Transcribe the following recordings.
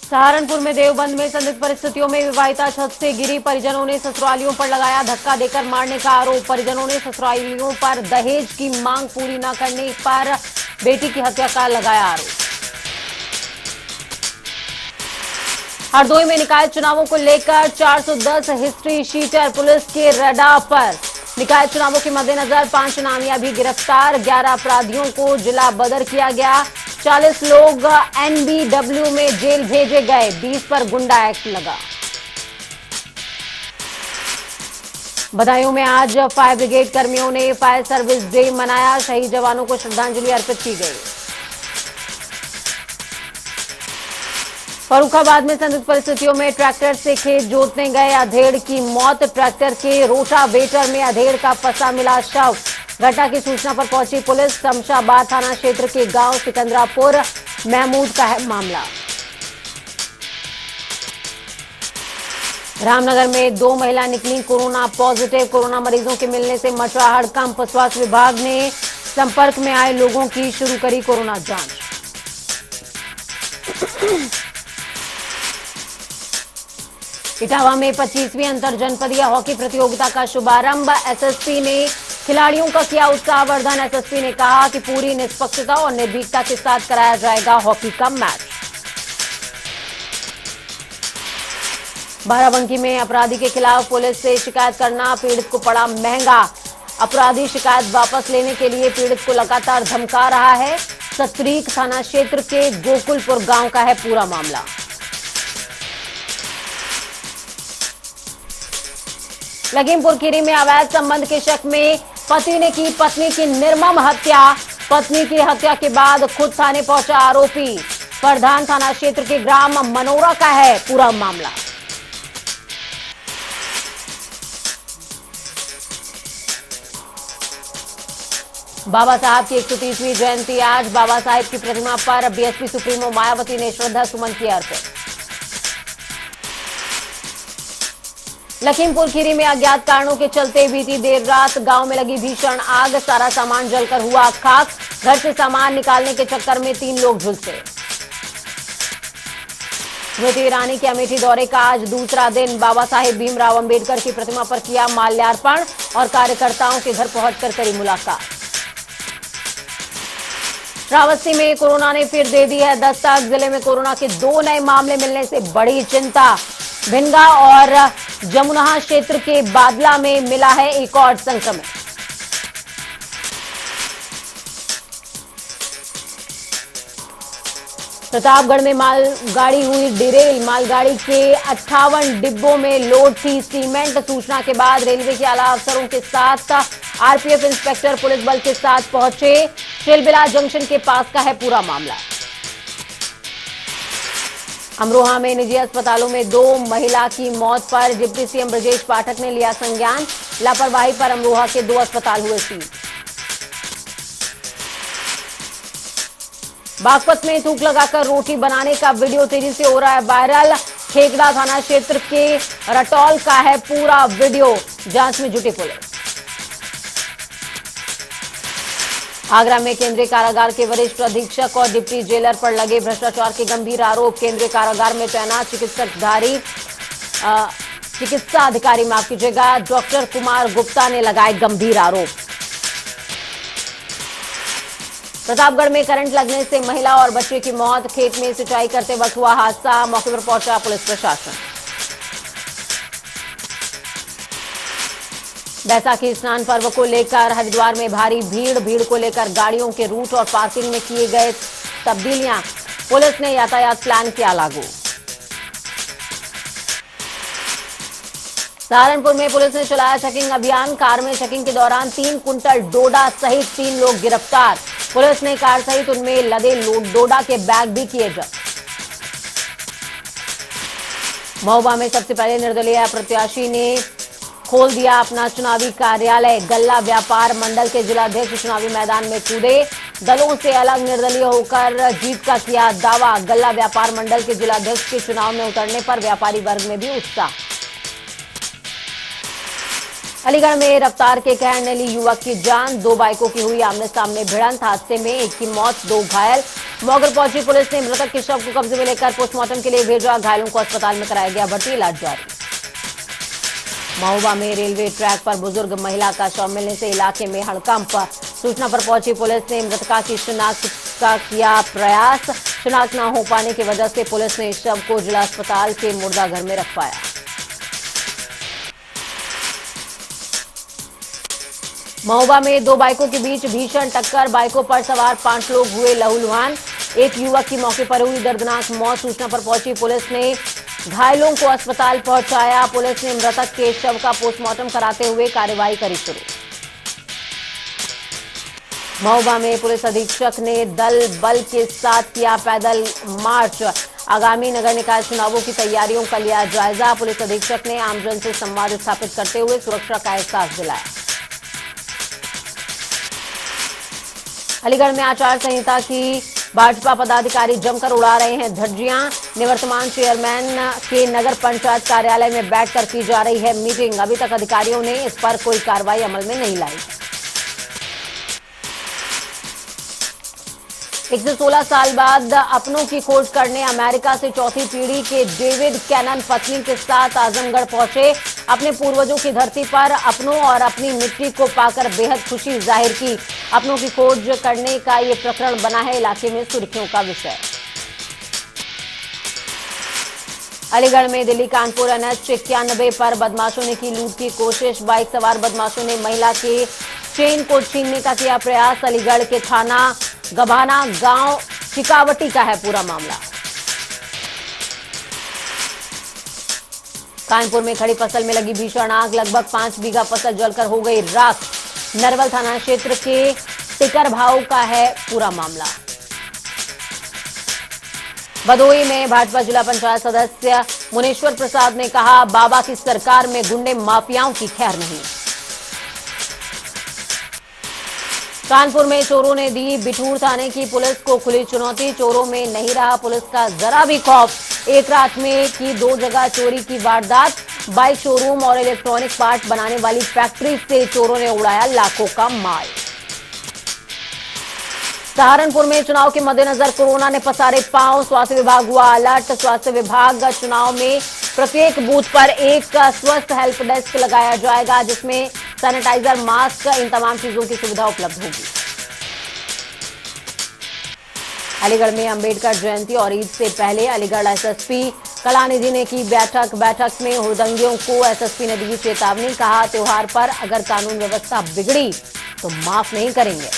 सहारनपुर में देवबंद में संदिग्ध परिस्थितियों में विवाहिता छत से गिरी, परिजनों ने ससुरालियों पर लगाया धक्का देकर मारने का आरोप। परिजनों ने ससुरालियों पर दहेज की मांग पूरी न करने पर बेटी की हत्या का लगाया आरोप। हरदोई में निकाय चुनावों को लेकर 410 हिस्ट्री शीटर पुलिस के रडार पर। निकाय चुनावों के मद्देनजर 5 नामिया भी गिरफ्तार, 11 अपराधियों को जिला बदर किया गया। 40 लोग एनबीडब्ल्यू में जेल भेजे गए, 20 पर गुंडा एक्ट लगा। बदायूं में आज फायर ब्रिगेड कर्मियों ने फायर सर्विस डे मनाया, शहीद जवानों को श्रद्धांजलि अर्पित की गई। फर्रुखाबाद में संदिग्ध परिस्थितियों में ट्रैक्टर से खेत जोतने गए अधेड़ की मौत, ट्रैक्टर के रोटावेटर में अधेड़ का फंसा मिला शव। घटना की सूचना पर पहुंची पुलिस, शमशाबाद थाना क्षेत्र के गांव सिकंदरापुर महमूद का है मामला। रामनगर में 2 महिला निकली कोरोना पॉजिटिव, कोरोना मरीजों के मिलने से मचा हड़कंप। स्वास्थ्य विभाग ने संपर्क में आए लोगों की शुरू करी कोरोना जांच। इटावा में 25वीं अंतर जनपदीय हॉकी प्रतियोगिता का शुभारंभ, एसएसपी ने खिलाड़ियों का किया उत्साहवर्धन। एसएसपी ने कहा कि पूरी निष्पक्षता और निर्भीकता के साथ कराया जाएगा हॉकी का मैच। बाराबंकी में अपराधी के खिलाफ पुलिस से शिकायत करना पीड़ित को पड़ा महंगा। अपराधी शिकायत वापस लेने के लिए पीड़ित को लगातार धमका रहा है। सतरीक थाना क्षेत्र के गोकुलपुर गांव का है पूरा मामला। लखीमपुर खीरी में अवैध संबंध के शक में पति ने की पत्नी की निर्मम हत्या। पत्नी की हत्या के बाद खुद थाने पहुंचा आरोपी। प्रधान थाना क्षेत्र के ग्राम मनोरा का है पूरा मामला। बाबा साहब की 130वीं जयंती आज, बाबा साहेब की प्रतिमा पर बीएसपी सुप्रीमो मायावती ने श्रद्धा सुमन किए अर्पित। लखीमपुर खीरी में अज्ञात कारणों के चलते बीती देर रात गांव में लगी भीषण आग, सारा सामान जलकर हुआ खाक। घर से सामान निकालने के चक्कर में 3 लोग झुलसे। स्मृति ईरानी के अमेठी दौरे का आज दूसरा दिन, बाबा साहेब भीमराव अंबेडकर की प्रतिमा पर किया माल्यार्पण और कार्यकर्ताओं के घर पहुंचकर करी मुलाकात। श्रावस्ती में कोरोना ने फिर दे दी है दस्तक, जिले में कोरोना के 2 नए मामले मिलने से बड़ी चिंता। भिंगा और जमुना क्षेत्र के बादला में मिला है एक और संक्रमित। प्रतापगढ़ में मालगाड़ी हुई डिरेल, मालगाड़ी के 58 डिब्बों में लोड थी सीमेंट। सूचना के बाद रेलवे के आला अफसरों के साथ आरपीएफ इंस्पेक्टर पुलिस बल के साथ पहुंचे। शेलबिला जंक्शन के पास का है पूरा मामला। अमरोहा में निजी अस्पतालों में 2 महिला की मौत पर डिप्टी सीएम ब्रजेश पाठक ने लिया संज्ञान। लापरवाही पर अमरोहा के 2 अस्पताल हुए सील। बागपत में थूक लगाकर रोटी बनाने का वीडियो तेजी से हो रहा है वायरल। खेकड़ा थाना क्षेत्र के रटौल का है पूरा वीडियो, जांच में जुटी पुलिस। आगरा में केंद्रीय कारागार के वरिष्ठ अधीक्षक और डिप्टी जेलर पर लगे भ्रष्टाचार के गंभीर आरोप। केंद्रीय कारागार में तैनात चिकित्सा अधिकारी माफ कीजिएगा डॉक्टर कुमार गुप्ता ने लगाए गंभीर आरोप। प्रतापगढ़ में करंट लगने से महिला और बच्चे की मौत, खेत में सिंचाई करते वक्त हुआ हादसा, मौके पर पहुंचा पुलिस प्रशासन। बैसाखी स्नान पर्व को लेकर हरिद्वार में भारी भीड़ को लेकर गाड़ियों के रूट और पार्किंग में किए गए तब्दीलियां, पुलिस ने यातायात प्लान किया लागू। सहारनपुर में पुलिस ने चलाया चेकिंग अभियान, कार में चेकिंग के दौरान 3 कुंटल डोडा सहित 3 लोग गिरफ्तार। पुलिस ने कार सहित उनमें लदे डोडा के बैग भी किए जब्त। महोबा में सबसे पहले निर्दलीय प्रत्याशी ने खोल दिया अपना चुनावी कार्यालय। गल्ला व्यापार मंडल के जिलाध्यक्ष चुनावी मैदान में कूदे, दलों से अलग निर्दलीय होकर जीत का किया दावा। गल्ला व्यापार मंडल के जिलाध्यक्ष के चुनाव में उतरने पर व्यापारी वर्ग में भी उत्साह। अलीगढ़ में रफ्तार के कहर ने ली युवक की जान। 2 बाइकों की हुई आमने सामने भिड़ंत। हादसे में एक की मौत, 2 घायल। मौके पहुंची पुलिस ने मृतक के शव को कब्जे में लेकर पोस्टमार्टम के लिए भेजा। घायलों को अस्पताल में कराया गया भर्ती, इलाज जारी। महोबा में रेलवे ट्रैक पर बुजुर्ग महिला का शव मिलने से इलाके में हड़कंप। सूचना पर पहुंची पुलिस ने मृतका की शिनाख्त का किया प्रयास। शिनाख्त न हो पाने की वजह से पुलिस ने शव को जिला अस्पताल के मुर्दाघर में रखवाया। महोबा में 2 बाइकों के बीच भीषण टक्कर। बाइकों पर सवार 5 लोग हुए लहूलुहान। एक युवक की मौके पर हुई दर्दनाक मौत। सूचना पर पहुंची पुलिस ने घायलों को अस्पताल पहुंचाया। पुलिस ने मृतक के शव का पोस्टमार्टम कराते हुए कार्यवाही करी शुरू। महोबा में पुलिस अधीक्षक ने दल बल के साथ किया पैदल मार्च। आगामी नगर निकाय चुनावों की तैयारियों का लिया जायजा। पुलिस अधीक्षक ने आमजन से संवाद स्थापित करते हुए सुरक्षा का एहसास दिलाया। अलीगढ़ में आचार संहिता की भाजपा पदाधिकारी जमकर उड़ा रहे हैं धज्जियां। निवर्तमान चेयरमैन के नगर पंचायत कार्यालय में बैठकर की जा रही है मीटिंग। अभी तक अधिकारियों ने इस पर कोई कार्रवाई अमल में नहीं लाई। 116 साल बाद अपनों की खोज करने अमेरिका से चौथी पीढ़ी के डेविड कैनन पत्नी के साथ आजमगढ़ पहुंचे। अपने पूर्वजों की धरती पर अपनों और अपनी मिट्टी को पाकर बेहद खुशी जाहिर की। अपनों की खोज करने का ये प्रकरण बना है इलाके में सुर्खियों का विषय। अलीगढ़ में दिल्ली कानपुर NH 91 पर बदमाशों ने की लूट की कोशिश। बाइक सवार बदमाशों ने महिला के चेन को छीनने का किया प्रयास। अलीगढ़ के थाना गभाना गांव चिकावटी का है पूरा मामला। कानपुर में खड़ी फसल में लगी भीषण आग। लगभग 5 बीघा फसल जलकर हो गई राख। नरवल थाना क्षेत्र के टिकर भाव का है पूरा मामला। भदोही में भाजपा जिला पंचायत सदस्य मुनेश्वर प्रसाद ने कहा, बाबा की सरकार में गुंडे माफियाओं की खैर नहीं। कानपुर में चोरों ने दी बिठूर थाने की पुलिस को खुली चुनौती। चोरों में नहीं रहा पुलिस का जरा भी खौफ। एक रात में की 2 जगह चोरी की वारदात। बाइक शोरूम और इलेक्ट्रॉनिक पार्ट बनाने वाली फैक्ट्री से चोरों ने उड़ाया लाखों का माल। सहारनपुर में चुनाव के मद्देनजर कोरोना ने पसारे पांव। स्वास्थ्य विभाग हुआ अलर्ट। स्वास्थ्य विभाग चुनाव में प्रत्येक बूथ पर एक स्वस्थ हेल्प डेस्क लगाया जाएगा, जिसमें सैनिटाइजर, मास्क, इन तमाम चीजों की सुविधा उपलब्ध होगी। अलीगढ़ में अंबेडकर जयंती और ईद से पहले अलीगढ़ SSP कलानिधि ने की बैठक में हुड़दंगियों को SSP ने दी चेतावनी। कहा, त्योहार पर अगर कानून व्यवस्था बिगड़ी तो माफ नहीं करेंगे।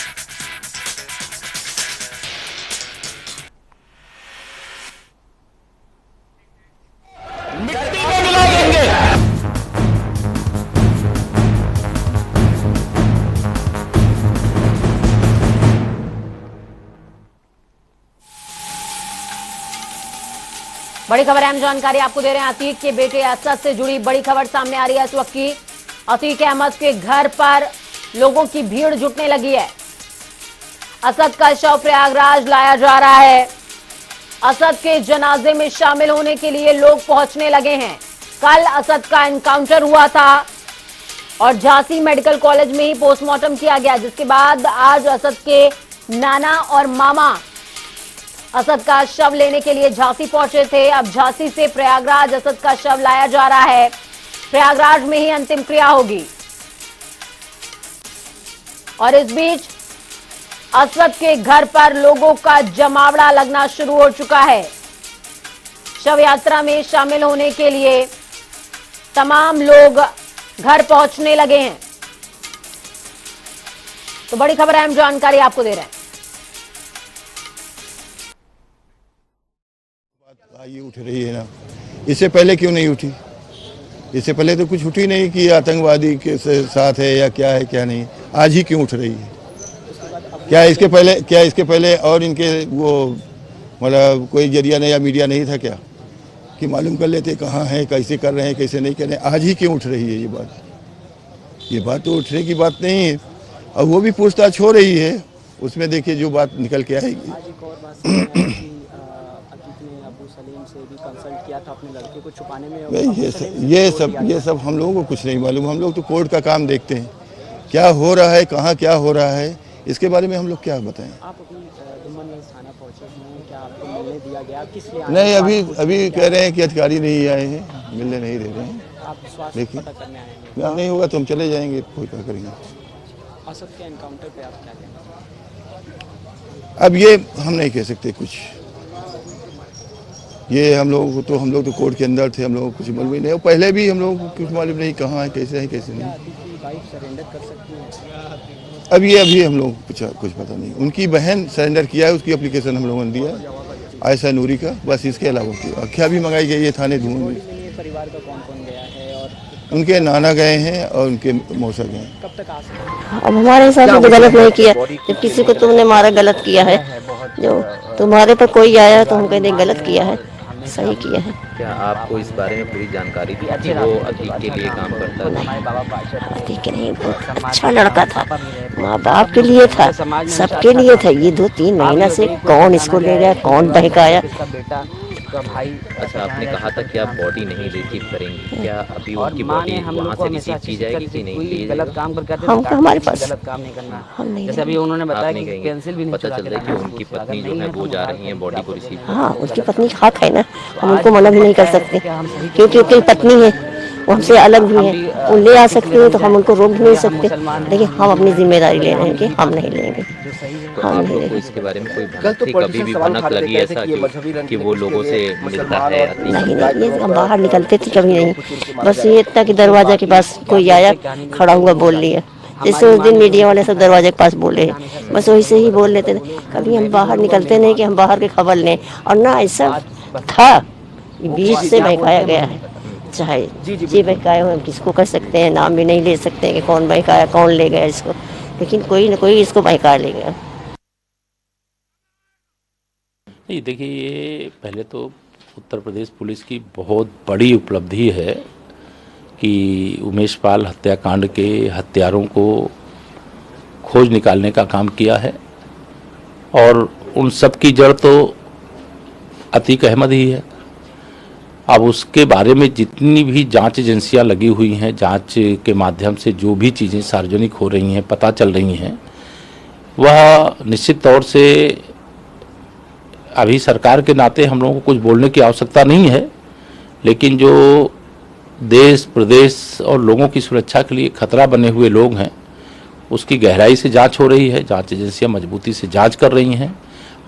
मिट्टी में मिला देंगे। बड़ी खबर अहम जानकारी आपको दे रहे हैं। अतीक के बेटे असद से जुड़ी बड़ी खबर सामने आ रही है इस वक्त की। अतीक अहमद के घर पर लोगों की भीड़ जुटने लगी है। असद का शव प्रयागराज लाया जा रहा है। असद के जनाजे में शामिल होने के लिए लोग पहुंचने लगे हैं। कल असद का एनकाउंटर हुआ था और झांसी मेडिकल कॉलेज में ही पोस्टमार्टम किया गया, जिसके बाद आज असद के नाना और मामा असद का शव लेने के लिए झांसी पहुंचे थे। अब झांसी से प्रयागराज असद का शव लाया जा रहा है। प्रयागराज में ही अंतिम क्रिया होगी और इस बीच असद के घर पर लोगों का जमावड़ा लगना शुरू हो चुका है। शव यात्रा में शामिल होने के लिए तमाम लोग घर पहुंचने लगे हैं। तो बड़ी खबर अहम जानकारी आपको दे रहे हैं। ये उठ रही है ना, इससे पहले क्यों नहीं उठी? इससे पहले तो कुछ उठी नहीं कि आतंकवादी के साथ है या क्या है क्या नहीं। आज ही क्यों उठ रही है? क्या इसके पहले और इनके वो मतलब कोई जरिया नहीं या मीडिया नहीं था क्या कि मालूम कर लेते कहाँ है, कैसे कर रहे हैं, कैसे नहीं कर रहे हैं? आज ही क्यों उठ रही है ये बात तो उठने की बात नहीं है। और वो भी पूछताछ हो रही है, उसमें देखिए जो बात निकल के आएगी। सलीम से भी कंसल्ट किया था अपने लड़के को छुपाने में। भाई ये सब हम लोगों को कुछ नहीं मालूम। हम लोग तो कोर्ट का काम देखते हैं, क्या हो रहा है, कहाँ क्या हो रहा है, इसके बारे में हम लोग क्या बताएं। आप अभी दुम्मन थाना पहुंचे हैं, क्या आपको मिलने दिया गया, किस लिए आए? नहीं, अभी कह रहे हैं कि अधिकारी नहीं आए हैं, मिलने नहीं दे रहे हैं। आप स्वास्थ्य देखिए पता करने आए हैं? क्या नहीं होगा तो हम चले जाएंगे, कोई क्या करेंगे। असद के एनकाउंटर पे आप क्या कहेंगे? अब ये हम नहीं कह सकते कुछ, ये हम लोग तो कोर्ट के अंदर थे, हम लोगों को कुछ मालूम ही नहीं। और पहले भी हम लोगों को कुछ मालूम नहीं कहाँ है, कैसे नहीं। अभी की वाइफ सरेंडर कर सकती है? अभी हम लोग कुछ पता नहीं। उनकी बहन सरेंडर किया है, उसकी एप्लीकेशन हम लोगों ने दिया आयशा नूरी का, बस इसके अलावा क्या भी मंगाई गई है थाने धूम में। परिवार का कौन कौन गया है और उनके नाना गए हैं और उनके मौसा गए हैं। कब तक आ सकते? अब हमारे हिसाब से तो गलत नहीं किया। जब किसी को तुमने मारा गलत किया है, जो तुम्हारे पर कोई आया तो हम कहते गलत किया है, सही किया है। क्या आपको इस बारे में पूरी जानकारी थी कि वो अतीक के लिए काम करता है? ठीक है, नहीं, बहुत अच्छा लड़का था, माँ बाप के लिए था, सबके लिए था। ये 2-3 महीना से कौन इसको ले गया, कौन बहकाया। अच्छा, आपने कहा था कि आप बॉडी नहीं रिसीव करेंगे, क्या अभी उनकी बॉडी वहाँ से रिसीव की जाएगी कि नहीं? गलत काम करके हम हमारे पास गलत काम नहीं करना। हम नहीं, जैसे अभी उन्होंने बताया नहीं कि कहेंगे। कैंसिल भी नहीं, पता चल रहा है कि उनकी पत्नी जो है वो जा रही है बॉडी को रिसीव करने। हाँ, उसकी पत्नी का हक है ना, हम उनको मना भी नहीं कर सकते, क्योंकि उनकी पत्नी है, वो हमसे अलग भी है, वो ले आ सकती है तो हम उनको रोक भी नहीं सकते। लेकिन हम अपनी जिम्मेदारी ले रहे हैं कि हम नहीं लेंगे, तो हम नहीं आपको लेंगे। इसके बारे में कोई भनक थी, कभी भी भनक लगी ऐसा कि वो लोगों से मिलता है? नहीं, ये हम बाहर निकलते थे कभी नहीं, बस ये इतना कि दरवाजा के पास कोई आया, खड़ा हुआ बोल लिया, जैसे उस दिन मीडिया वाले सब दरवाजे के पास बोले, बस वैसे ही बोल लेते थे। कभी हम बाहर निकलते नहीं कि हम बाहर की खबर लें, और ना ऐसा था, बीच से बहकाया गया है। चाहे जी बहकाए हो, हम किसको कर सकते हैं, नाम भी नहीं ले सकते कि कौन बहकाया, कौन ले गया इसको, लेकिन कोई न कोई इसको बहका ले गया। नहीं, देखिए, ये पहले तो उत्तर प्रदेश पुलिस की बहुत बड़ी उपलब्धि है कि उमेश पाल हत्याकांड के हत्यारों को खोज निकालने का काम किया है, और उन सब की जड़ तो अतीक अहमद ही है। अब उसके बारे में जितनी भी जांच एजेंसियां लगी हुई हैं, जांच के माध्यम से जो भी चीज़ें सार्वजनिक हो रही हैं, पता चल रही हैं, वह निश्चित तौर से अभी सरकार के नाते हम लोगों को कुछ बोलने की आवश्यकता नहीं है, लेकिन जो देश प्रदेश और लोगों की सुरक्षा के लिए खतरा बने हुए लोग हैं, उसकी गहराई से जांच हो रही है। जांच एजेंसियां मजबूती से जांच कर रही हैं,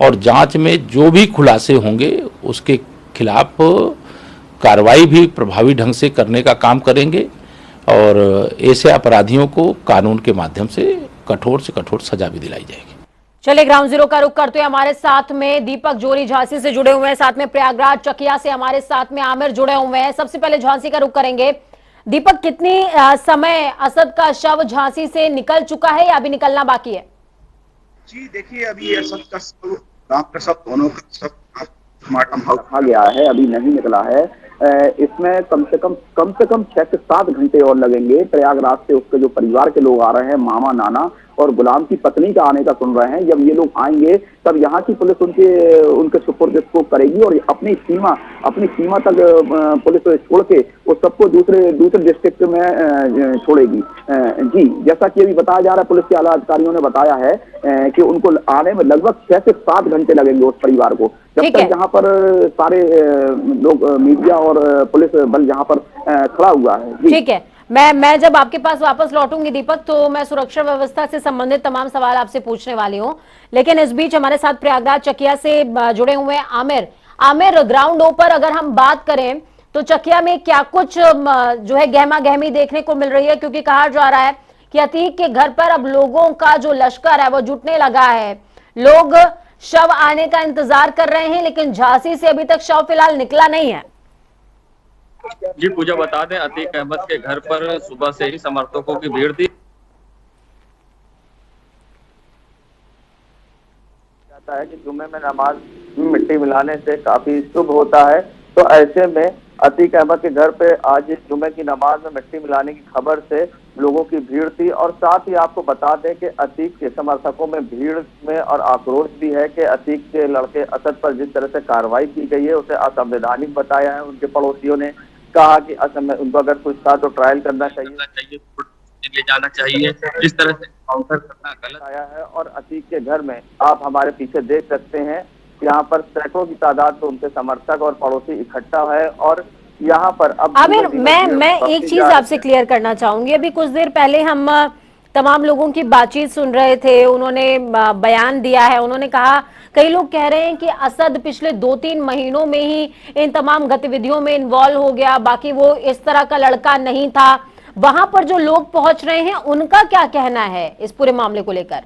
और जांच में जो भी खुलासे होंगे उसके खिलाफ कार्रवाई भी प्रभावी ढंग से करने का काम करेंगे, और ऐसे अपराधियों को कानून के माध्यम से कठोर सजा भी दिलाई जाएगी। चलिए, ग्राउंड जीरो का रुख करते हैं। हमारे साथ में दीपक जोरी झांसी से जुड़े हुए हैं, साथ में प्रयागराज चकिया से हमारे साथ में आमिर जुड़े हुए हैं। सबसे पहले झांसी का रुख करेंगे। दीपक, कितनी समय असद का शव झांसी से निकल चुका है या अभी निकलना बाकी है? जी देखिए, अभी असद का शव, राम का शव, दोनों का शव पोस्टमार्टम रखा गया है, अभी नहीं निकला है। इसमें कम से कम 6 से 7 घंटे और लगेंगे। प्रयागराज से उसके जो परिवार के लोग आ रहे हैं, मामा, नाना और गुलाम की पत्नी का आने का सुन रहे हैं। जब ये लोग आएंगे तब यहाँ की पुलिस उनके सुपुर्द इसको करेगी, और अपनी सीमा तक पुलिस छोड़ के उस सबको दूसरे डिस्ट्रिक्ट में छोड़ेगी। जी, जैसा कि अभी बताया जा रहा है, पुलिस के आला अधिकारियों ने बताया है कि उनको आने में लगभग 6 से 7 घंटे लगेंगे उस परिवार को, जब तक यहाँ पर सारे लोग, मीडिया और पुलिस बल यहाँ पर खड़ा हुआ है। ठीक है, मैं जब आपके पास वापस लौटूंगी दीपक, तो मैं सुरक्षा व्यवस्था से संबंधित तमाम सवाल आपसे पूछने वाली हूं, लेकिन इस बीच हमारे साथ प्रयागराज चकिया से जुड़े हुए हैं आमिर। ग्राउंड पर अगर हम बात करें तो चकिया में क्या कुछ जो है गहमा गहमी देखने को मिल रही है, क्योंकि कहा जा रहा है कि अतीक के घर पर अब लोगों का जो लश्कर है वो जुटने लगा है, लोग शव आने का इंतजार कर रहे हैं, लेकिन झांसी से अभी तक शव फिलहाल निकला नहीं है। जी पूजा, बता दें, अतीक अहमद के घर पर सुबह से ही समर्थकों की भीड़ थी। जाता है कि जुम्मे में नमाज में मिट्टी मिलाने से काफी शुभ होता है, तो ऐसे में अतीक अहमद के घर पे आज जुमे की नमाज में मिट्टी मिलाने की खबर से लोगों की भीड़ थी। और साथ ही आपको बता दें कि अतीक के समर्थकों में भीड़ में और आक्रोश भी है कि अतीक के लड़के असद पर जिस तरह से कार्रवाई की गई है उसे असंवैधानिक बताया है। उनके पड़ोसियों ने कहा कि उनको अगर कुछ था तो ट्रायल करना चाहिए, ले जाना चाहिए, इस तरह से काउंटर करना गलत आया है। और अतीक के घर में आप हमारे पीछे देख सकते हैं, यहाँ पर सैकड़ों की तादाद में उनके समर्थक और पड़ोसी इकट्ठा है। और यहाँ पर अब आमिर, मैं एक चीज आपसे क्लियर करना चाहूंगी। अभी कुछ देर पहले हम तमाम लोगों की बातचीत सुन रहे थे, उन्होंने बयान दिया है। उन्होंने कहा, कई लोग कह रहे हैं कि असद पिछले 2-3 महीनों में ही इन तमाम गतिविधियों में इन्वॉल्व हो गया, बाकी वो इस तरह का लड़का नहीं था। वहां पर जो लोग पहुंच रहे हैं उनका क्या कहना है इस पूरे मामले को लेकर?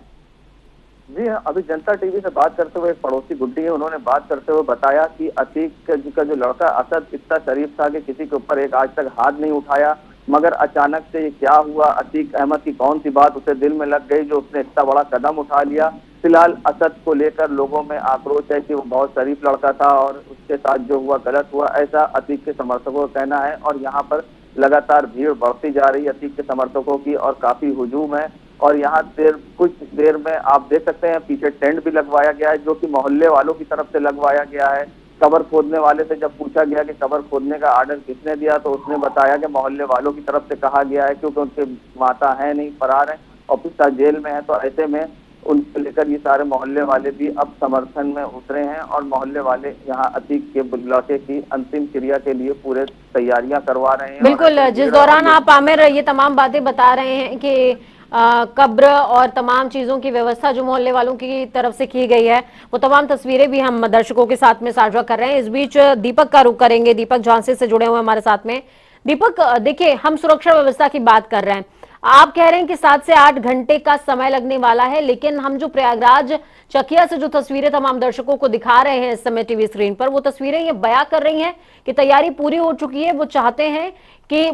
जी हाँ, अभी जनता टीवी से बात करते हुए एक पड़ोसी गुड्डी है, उन्होंने बात करते हुए बताया कि अतीक का जो लड़का असद इतना शरीफ था कि किसी के ऊपर एक आज तक हाथ नहीं उठाया, मगर अचानक से ये क्या हुआ, अतीक अहमद की कौन सी बात उसे दिल में लग गई जो उसने इतना बड़ा कदम उठा लिया। फिलहाल असद को लेकर लोगों में आक्रोश है कि वो बहुत शरीफ लड़का था और उसके साथ जो हुआ गलत हुआ, ऐसा अतीक के समर्थकों का कहना है। और यहाँ पर लगातार भीड़ बढ़ती जा रही है अतीक के समर्थकों की और काफी हुजूम है। और यहाँ कुछ देर में आप देख सकते हैं पीछे टेंट भी लगवाया गया है जो कि मोहल्ले वालों की तरफ से लगवाया गया है। कबर खोदने वाले से जब पूछा गया कि कबर खोदने का आर्डर किसने दिया तो उसने बताया कि मोहल्ले वालों की तरफ से कहा गया है, क्योंकि उनके माता है नहीं, फरार है और पिता जेल में है। तो ऐसे में उनको लेकर ये सारे मोहल्ले वाले भी अब समर्थन में उतरे हैं और मोहल्ले वाले यहाँ अतीक के लड़के की अंतिम क्रिया के लिए पूरे तैयारियां करवा रहे हैं। बिल्कुल, जिस दौरान आप आमिर ये तमाम बातें बता रहे हैं कि कब्र और तमाम चीजों की व्यवस्था जो मोहल्ले वालों की तरफ से की गई है, वो तमाम तस्वीरें भी हम दर्शकों के साथ में साझा कर रहे हैं। इस बीच दीपक का रुख करेंगे। दीपक झांसी से जुड़े हुए हमारे साथ में। दीपक, देखिए, हम सुरक्षा व्यवस्था की बात कर रहे हैं, आप कह रहे हैं कि 7 से 8 घंटे का समय लगने वाला है, लेकिन हम जो प्रयागराज चकिया से जो तस्वीरें तमाम दर्शकों को दिखा रहे हैं इस समय टीवी स्क्रीन पर, वो तस्वीरें ये बयां कर रही हैं कि तैयारी पूरी हो चुकी है। वो चाहते हैं कि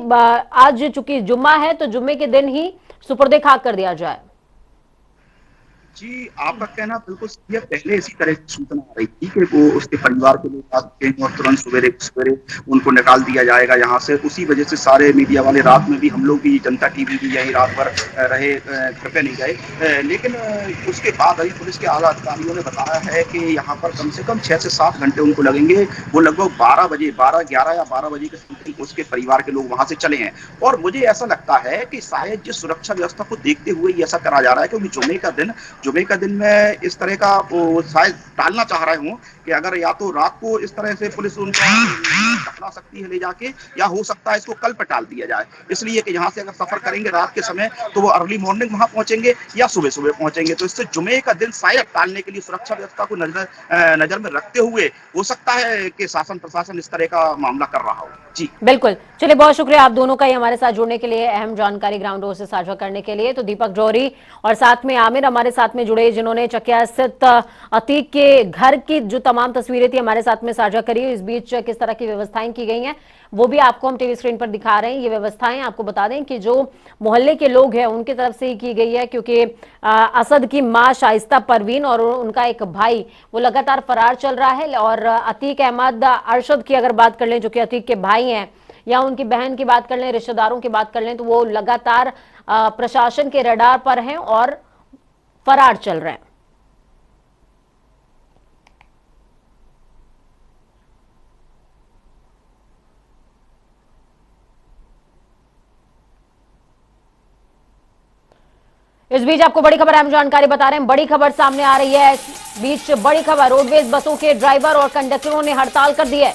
आज चूंकि जुम्मा है तो जुम्मे के दिन ही सुपुर्दे खाक कर दिया जाए। जी, आपका कहना बिल्कुल सही है। पहले इसी तरह की सूचना आ रही थी कि वो उसके परिवार के लोग आते हैं और तुरंत सवेरे उनको निकाल दिया जाएगा यहाँ से। उसी वजह से सारे मीडिया वाले रात में भी, हम लोग भी, जनता टीवी भी यही रात भर रहे, घर पे नहीं गए। लेकिन उसके बाद अभी पुलिस के आला अधिकारियों ने बताया है कि यहाँ पर कम से कम 6 से 7 घंटे उनको लगेंगे। वो लगभग 11 या 12 बजे के समथिंग उसके परिवार के लोग वहां से चले हैं। और मुझे ऐसा लगता है कि शायद जिस सुरक्षा व्यवस्था को देखते हुए ऐसा करा जा रहा है, क्योंकि जुमे का दिन में इस तरह का शायद टालना चाह रहे हूँ कि अगर या तो रात को इस तरह से पुलिस उनको पकड़ा सकती है ले जाके, या हो सकता है इसको कल पर टाल दिया जाए। इसलिए कि यहाँ से अगर सफर करेंगे रात के समय तो वो अर्ली मॉर्निंग वहां पहुंचेंगे या सुबह पहुंचेंगे। तो इससे जुमे का दिन शायद टालने के लिए सुरक्षा व्यवस्था को नजर में रखते हुए हो सकता है कि शासन प्रशासन इस तरह का मामला कर रहा हो। जी बिल्कुल, चलिए, बहुत शुक्रिया आप दोनों का ही हमारे साथ जुड़ने के लिए, अहम जानकारी ग्राउंड से साझा करने के लिए। तो दीपक जौहरी और साथ में आमिर हमारे साथ में जुड़े, जिन्होंने चकिया स्थित अतीक के घर की जो तमाम तस्वीरें थी हमारे साथ में साझा करी। इस बीच किस तरह की व्यवस्थाएं की गई हैं वो भी आपको हम टीवी स्क्रीन पर दिखा रहे हैं। ये व्यवस्थाएं आपको बता दें कि जो मोहल्ले के लोग हैं उनकी तरफ से ही की गई है, क्योंकि असद की मां शाइस्ता परवीन और उनका एक भाई वो लगातार फरार चल रहा है। और अतीक अहमद अरशद की अगर बात कर लें, जो कि अतीक के भाई हैं, या उनकी बहन की बात कर लें, रिश्तेदारों की बात कर लें, तो वो लगातार प्रशासन के रडार पर हैं और फरार चल रहे हैं। इस बीच आपको बड़ी खबर, अहम जानकारी बता रहे हैं, बड़ी खबर सामने आ रही है। इस बीच बड़ी खबर, रोडवेज बसों के ड्राइवर और कंडक्टरों ने हड़ताल कर दी है।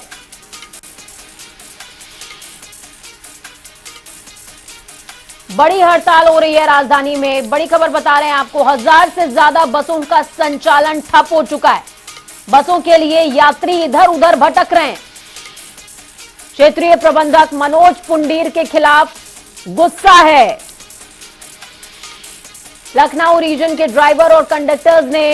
बड़ी हड़ताल हो रही है राजधानी में। बड़ी खबर बता रहे हैं आपको, 1000 से ज्यादा बसों का संचालन ठप हो चुका है। बसों के लिए यात्री इधर उधर भटक रहे हैं। क्षेत्रीय प्रबंधक मनोज पुंडीर के खिलाफ गुस्सा है। लखनऊ रीजन के ड्राइवर और कंडक्टर्स ने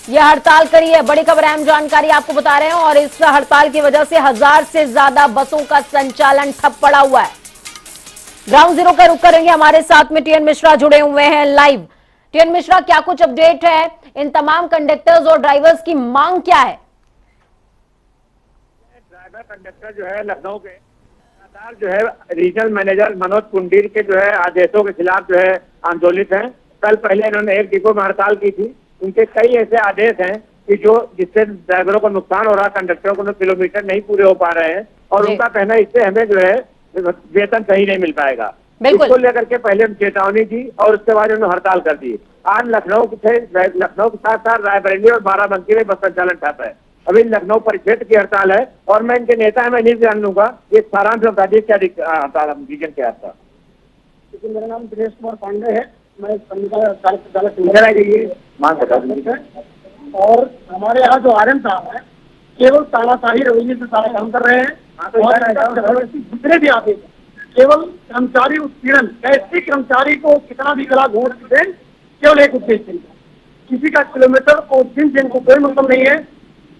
यह हड़ताल करी है। बड़ी खबर, अहम जानकारी आपको बता रहे हैं। और इस हड़ताल की वजह से 1000 से ज्यादा बसों का संचालन ठप पड़ा हुआ है। ग्राउंड जीरो का रुख करेंगे, हमारे साथ में टीएन मिश्रा जुड़े हुए हैं लाइव। टीएन मिश्रा, क्या कुछ अपडेट है? इन तमाम कंडक्टर्स और ड्राइवर्स की मांग क्या है? समय कंडक्टर जो है लखनऊ के लगातार जो है रीजनल मैनेजर मनोज कुंडीर के जो है आदेशों के खिलाफ जो है आंदोलित हैं। कल पहले इन्होंने एक डिपो में हड़ताल की थी। उनके कई ऐसे आदेश हैं कि जिससे ड्राइवरों को नुकसान हो रहा है, कंडक्टरों को किलोमीटर नहीं पूरे हो पा रहे हैं और उनका कहना है इससे हमें जो है वेतन सही नहीं मिल पाएगा। इसको लेकर के पहले चेतावनी दी और उसके बाद उन्होंने हड़ताल कर दी। आज लखनऊ के साथ साथ रायबरेली और बाराबंकी में बस संचालन ठप है। अभी लखनऊ परिक्षेत्र की हड़ताल है और मैं इनके नेता है, मैं नहीं जान लूंगा ये सारांश बता दी क्या हड़ताल रीजन क्या था। मेरा नाम दिनेश कुमार पांडे है, मैं और हमारे यहाँ जो आरएम साहब है केवल तानाशाही रवैये से सारा काम कर रहे हैं और जितने भी आते केवल कर्मचारी उत्पीड़न, कैसे कर्मचारी को कितना भी गला घोट दे, केवल एक उद्देश्य है, किसी का किलोमीटर और दिन जिनको कोई मतलब नहीं है।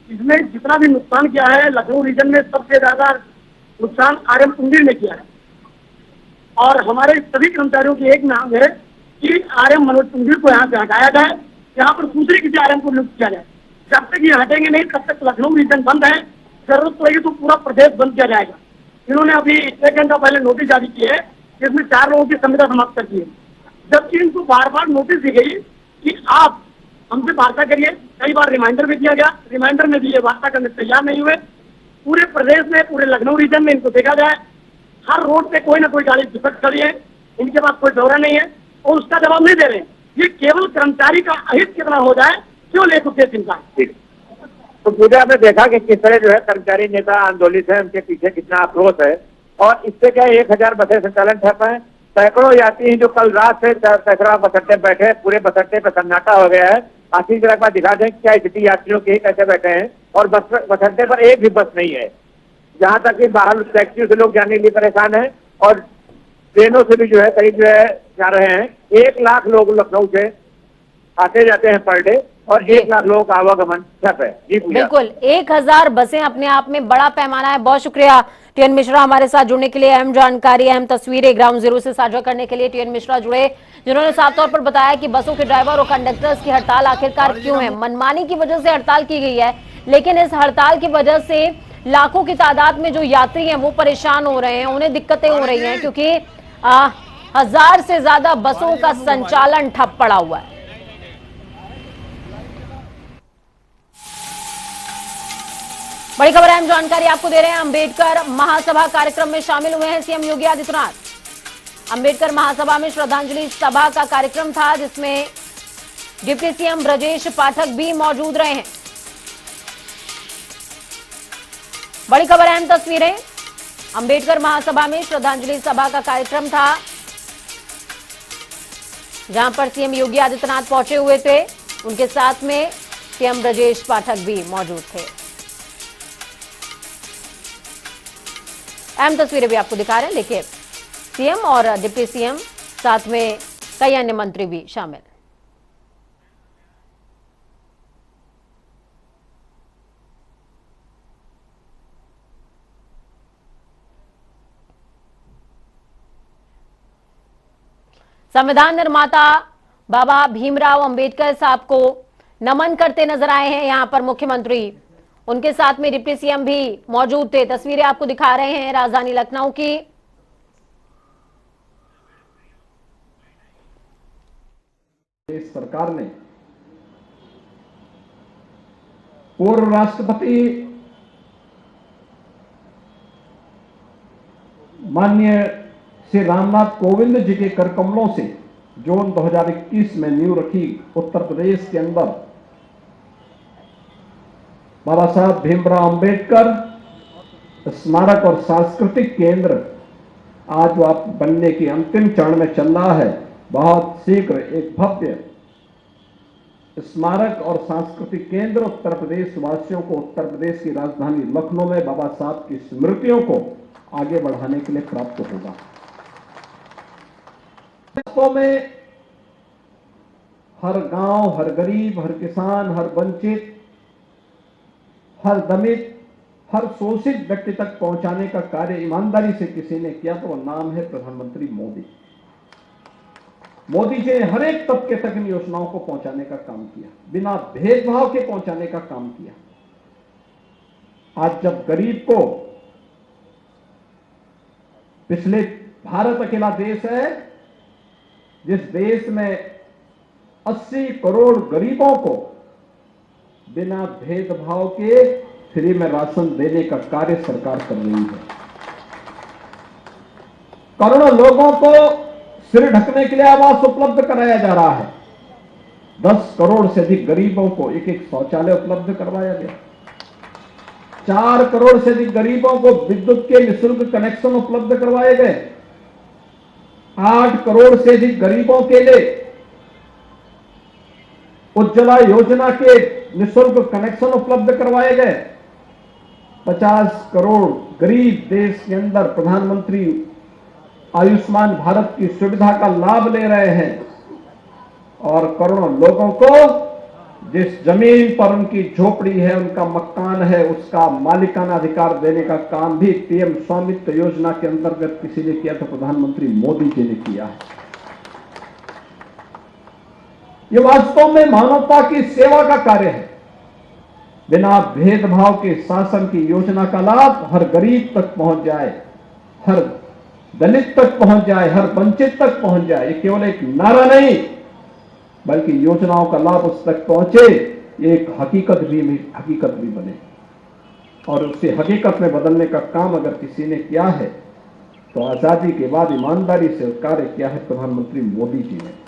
इसमें जितना भी नुकसान किया है लखनऊ रीजन में सबसे ज्यादा नुकसान आरएम कुंडीर ने किया है और हमारे सभी कर्मचारियों की एक मांग है कि आरएम मनोज कुंडीर को यहाँ से हटाया जाए, यहाँ पर दूसरे किसी आरएम को नियुक्त किया जाए। जब तक ये हटेंगे नहीं तब तक लखनऊ रीजन बंद है, जरूरत पड़ेगी तो पूरा प्रदेश बंद किया जाएगा। इन्होंने अभी 1 घंटा पहले नोटिस जारी की है जिसमें 4 लोगों की संविदा समाप्त कर दी है, जबकि इनको बार बार नोटिस दी गई कि आप हमसे वार्ता करिए। कई बार रिमाइंडर भी दिया गया, रिमाइंडर में भी ये वार्ता करने तैयार नहीं हुए। पूरे प्रदेश में, पूरे लखनऊ रीजन में इनको देखा जाए, हर रोड पे कोई ना कोई गाड़ी दुपट खड़ी है, इनके पास कोई दौरा नहीं है और उसका जवाब नहीं दे रहे। ये केवल कर्मचारी का अहित कितना हो जाए क्यों ले सकते चिंता। तो पूजा में देखा कि किस तरह जो है कर्मचारी नेता आंदोलित है, उनके पीछे कितना आक्रोश है और इससे क्या 1000 बसें संचालन ठप है। सैकड़ों यात्री जो कल रात से सैकड़ों बस अड्डे बैठे, पूरे बस अड्डे पर सन्नाटा हो गया है। आखिर एक बार दिखा दें क्या स्थिति यात्रियों की कैसे बैठे हैं और बस अड्डे पर एक भी बस नहीं है। जहाँ तक कि बाहर टैक्सियों से लोग जाने के लिए परेशान है और ट्रेनों से भी जो है करीब जो है जा रहे हैं। 1 लाख लोग लखनऊ से आते जाते हैं पर डे और 1 लाख लोगों का आवागमन ठप है। जी बिल्कुल, 1000 बसें अपने आप में बड़ा पैमाना है। बहुत शुक्रिया टीएन मिश्रा हमारे साथ जुड़ने के लिए, अहम जानकारी, अहम तस्वीरें ग्राउंड जीरो से साझा करने के लिए टीएन मिश्रा जुड़े, जिन्होंने साफ तौर पर बताया कि बसों के ड्राइवर और कंडक्टर्स की हड़ताल आखिरकार क्यों है। मनमानी की वजह से हड़ताल की गई है, लेकिन इस हड़ताल की वजह से लाखों की तादाद में जो यात्री हैं वो परेशान हो रहे हैं, उन्हें दिक्कतें हो रही हैं क्योंकि 1000 से ज्यादा बसों का संचालन ठप पड़ा हुआ है। बड़ी खबर, अहम जानकारी आपको दे रहे हैं। अंबेडकर महासभा कार्यक्रम में शामिल हुए हैं सीएम योगी आदित्यनाथ। अंबेडकर महासभा में श्रद्धांजलि सभा का कार्यक्रम था जिसमें डिप्टी सीएम ब्रजेश पाठक भी मौजूद रहे हैं। बड़ी खबर, अहम तस्वीरें। अंबेडकर महासभा में श्रद्धांजलि सभा का कार्यक्रम था जहां पर सीएम योगी आदित्यनाथ पहुंचे हुए थे, उनके साथ में सीएम ब्रजेश पाठक भी मौजूद थे। अहम तस्वीरें भी आपको दिखा रहे हैं, देखिए सीएम और डिप्टी सीएम, साथ में कई अन्य मंत्री भी शामिल। संविधान निर्माता बाबा भीमराव अंबेडकर साहब को नमन करते नजर आए हैं यहां पर मुख्यमंत्री, उनके साथ में डिप्टी सीएम भी मौजूद थे। तस्वीरें आपको दिखा रहे हैं राजधानी लखनऊ की। सरकार ने पूर्व राष्ट्रपति माननीय श्री रामनाथ कोविंद जी के कर कमलों से जून 2021 में नींव रखी उत्तर प्रदेश के अंदर बाबा साहब भीमराव अंबेडकर स्मारक और सांस्कृतिक केंद्र आज वो बनने की अंतिम चरण में चल रहा है। बहुत शीघ्र एक भव्य स्मारक और सांस्कृतिक केंद्र उत्तर प्रदेश वासियों को उत्तर प्रदेश की राजधानी लखनऊ में बाबा साहब की स्मृतियों को आगे बढ़ाने के लिए प्राप्त होगा। वास्तव में हर गांव, हर गरीब, हर किसान, हर वंचित, हर दमित, हर शोषित व्यक्ति तक पहुंचाने का कार्य ईमानदारी से किसी ने किया तो वह नाम है प्रधानमंत्री मोदी। मोदी जी ने हर एक तबके तक इन योजनाओं को पहुंचाने का काम किया, बिना भेदभाव के पहुंचाने का काम किया। आज जब गरीब को पिछले भारत अकेला देश है जिस देश में 80 करोड़ गरीबों को बिना भेदभाव के फ्री में राशन देने का कार्य सरकार कर रही है। करोड़ों लोगों को सिर ढकने के लिए आवास उपलब्ध कराया जा रहा है। 10 करोड़ से अधिक गरीबों को एक एक शौचालय उपलब्ध करवाया गया। 4 करोड़ से अधिक गरीबों को विद्युत के निःशुल्क कनेक्शन उपलब्ध करवाए गए। 8 करोड़ से अधिक गरीबों के लिए उज्ज्वला योजना के निःशुल्क कनेक्शन उपलब्ध करवाए गए। 50 करोड़ गरीब देश के अंदर प्रधानमंत्री आयुष्मान भारत की सुविधा का लाभ ले रहे हैं और करोड़ों लोगों को जिस जमीन पर उनकी झोपड़ी है, उनका मकान है, उसका मालिकाना अधिकार देने का काम भी पीएम स्वामित्व योजना के अंतर्गत किसी ने किया तो प्रधानमंत्री मोदी जी ने किया है। ये वास्तव में मानवता की सेवा का कार्य है। बिना भेदभाव के शासन की योजना का लाभ हर गरीब तक पहुंच जाए, हर दलित तक पहुंच जाए, हर वंचित तक पहुंच जाए। ये केवल एक नारा नहीं बल्कि योजनाओं का लाभ उस तक पहुंचे, ये एक हकीकत भी बने। और उसे हकीकत में बदलने का काम अगर किसी ने किया है तो आजादी के बाद ईमानदारी से कार्य किया है प्रधानमंत्री मोदी जी ने।